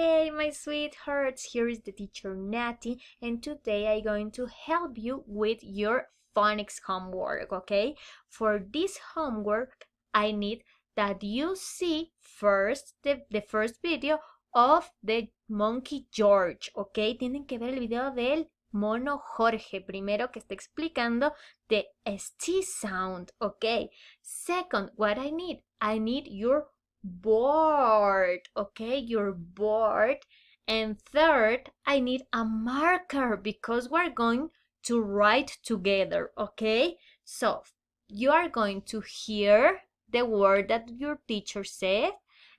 Hey, my sweethearts, here is the teacher Natty, and today I'm going to help you with your phonics homework, okay? For this homework, I need that you see first the first video of the monkey George, okay? Tienen que ver el video del mono Jorge, primero que está explicando the ST sound, okay? Second, what I need your board, okay, your board. And third, I need a marker because we're going to write together, okay? So you are going to hear the word that your teacher said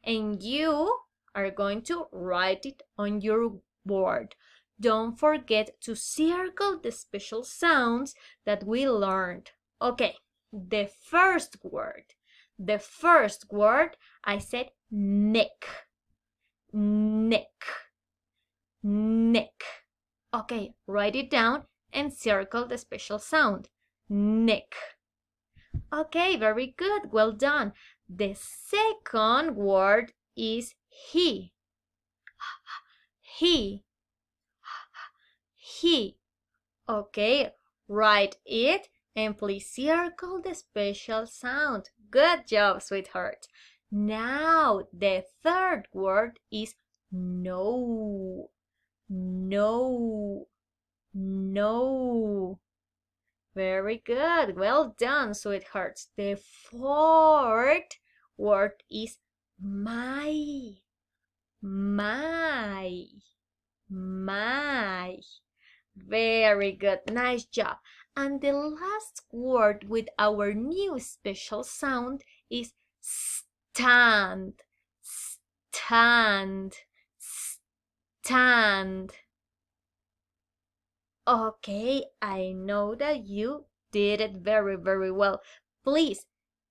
and you are going to write it on your board. Don't forget to circle the special sounds that we learned. Okay, the first word I said neck, neck, neck. Okay, write it down and circle the special sound, neck. Okay, very good, well done. The second word is he, he, he. Okay, write it and please circle the special sound. Good job, sweetheart. Now, the third word is no, no, no. Very good. Well done, sweethearts. The fourth word is my, my, my. Very good. Nice job. And the last word with our new special sound is stand, stand, stand. Okay, I know that you did it very, very well. Please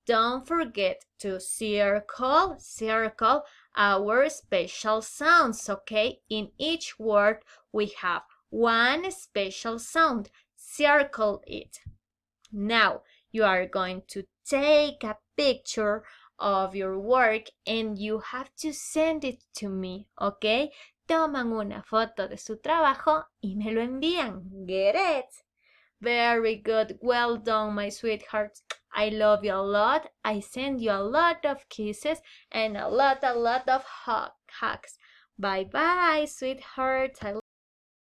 don't forget to circle our special sounds, okay? In each word we have one special sound. Circle it. Now you are going to take a picture of your work and you have to send it to me, okay? Toman una foto de su trabajo y me lo envían. Get it? Very good. Well done, my sweethearts. I love you a lot. I send you a lot of kisses and a lot of hugs. Bye-bye, sweethearts.